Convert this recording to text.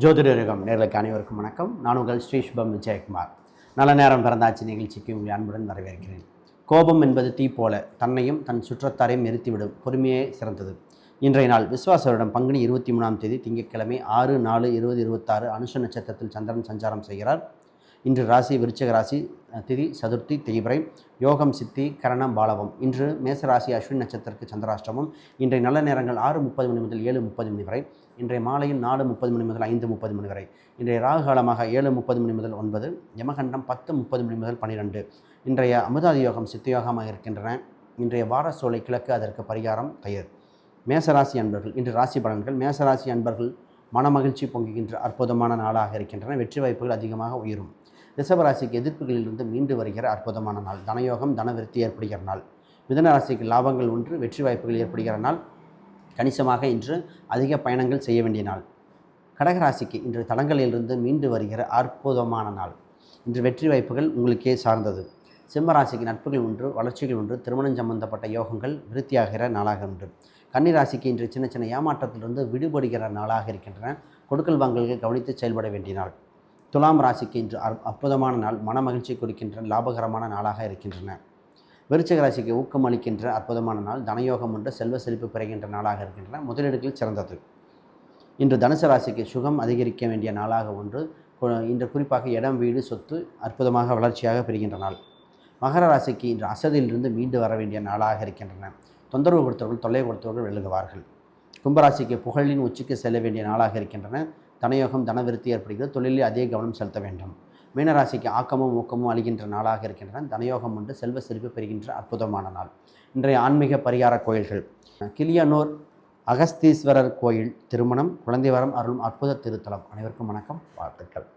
ஜோதிடரகம் நேர்களுக்கு அனைவருக்கும் வணக்கம். நான் உங்கள் ஸ்ரீ சுபம் விஜயகுமார். நல்ல நேரம் பிறந்தாச்சு நிகழ்ச்சிக்கு உங்களை அன்புடன் வரவேற்கிறேன். கோபம் என்பது தீ போல தன்னையும் தன் சுற்றத்தாரையும் எரித்துவிடும், பொறுமையே சிறந்தது. இன்றைய நாள் விஸ்வாச வருடம் பங்குனி 23ஆம் தேதி திங்கட்கிழமை 6/4/2026 அனுஷ நட்சத்திரத்தில் சந்திரன் சஞ்சாரம் செய்கிறார். இன்று ராசி விருச்சிக ராசி, திதி சதுர்த்தி தேய்பிறை, யோகம் சித்தி கரணம் பாலவம். இன்று மேசராசி அஸ்வின் நட்சத்திரத்துக்கு சந்திராஷ்டமம். இன்றைய நல்ல நேரங்கள் 6:30 மணி முதல் 7:30 மணி வரை. இன்றைய மாலையில் 4:30 மணி முதல் 5:30 மணி வரை. இன்றைய ராகு காலமாக 7:30 மணி முதல் 9, யமகண்டம் 10:30 மணி முதல் 12. இன்றைய அமிர்தாதி யோகம் சித்தயோகமாக இருக்கின்றன. இன்றைய வார சோலை கிழக்கு, அதற்கு பரிகாரம் தயிர். மேசராசி அன்பர்கள் இன்று ராசி பலன்கள். மேசராசி அன்பர்கள் மனமகிழ்ச்சி பொங்குகின்ற அற்புதமான நாளாக இருக்கின்றன. வெற்றி வாய்ப்புகள் அதிகமாக உயரும். ரிஷபராசிக்கு எதிர்ப்புகளிலிருந்து மீண்டு வருகிற அற்புதமான நாள். தனயோகம் தனவிருத்தி ஏற்படுகிற நாள். மிதுன ராசிக்கு லாபங்கள் ஒன்று, வெற்றி வாய்ப்புகள் ஏற்படுகிற நாள். கணிசமாக இன்று அதிக பயணங்கள் செய்ய வேண்டிய நாள். கடகராசிக்கு இன்று தடங்களிலிருந்து மீண்டு வருகிற அற்புதமான நாள். இன்று வெற்றி வாய்ப்புகள் உங்களுக்கே சார்ந்தது. சிம்மராசிக்கு நட்புகள் ஒன்று, வளர்ச்சிகள் ஒன்று, திருமணம் சம்பந்தப்பட்ட யோகங்கள் விருத்தியாகிற நாளாக உண்டு. கன்னிராசிக்கு இன்று சின்ன சின்ன ஏமாற்றத்திலிருந்து விடுபடுகிற நாளாக இருக்கின்றன. கொடுக்கல் வாங்கல்கள் கவனித்து செயல்பட வேண்டிய நாள். துலாம் ராசிக்கு இன்று அற்புதமான நாள். மனமகிழ்ச்சி கொடுக்கின்ற லாபகரமான நாளாக இருக்கின்றன. விருச்சிக ராசிக்கு ஊக்கம் அளிக்கின்ற அற்புதமான நாள். தனயோகம் ஒன்று, செல்வ செழிப்பு பெறுகின்ற நாளாக இருக்கின்றன. முதலீடுகள் சிறந்தது. இன்று தனுசு ராசிக்கு சுகம் அதிகரிக்க வேண்டிய நாளாக ஒன்று. இன்று குறிப்பாக இடம், வீடு, சொத்து அற்புதமாக வளர்ச்சியாக பெறுகின்ற நாள். மகர ராசிக்கு இன்று அசதியிலிருந்து மீண்டு வர வேண்டிய நாளாக இருக்கின்றன. தொந்தரவு கொடுத்தவர்கள், தொல்லை கொடுத்தவர்கள் விலகுவார்கள். கும்பராசிக்கு புகழின் உச்சிக்கு செல்ல வேண்டிய நாளாக இருக்கின்றன. தனயோகம் தனவிருத்தி ஏற்படுகிறது. தொழிலில் அதே கவனம் செலுத்த வேண்டும். மீனராசிக்கு ஆக்கமும் ஊக்கமும் அளிக்கின்ற நாளாக இருக்கின்றன. தனயோகம் ஒன்று, செல்வ செழிப்பு பெறுகின்ற அற்புதமான நாள். இன்றைய ஆன்மீக பரிகார கோயில்கள்: கிளியனூர் அகஸ்தீஸ்வரர் கோயில் திருமணம், குழந்தை வரம் அருளும் அற்புத திருத்தலம். அனைவருக்கும் வணக்கம், வாழ்த்துக்கள்.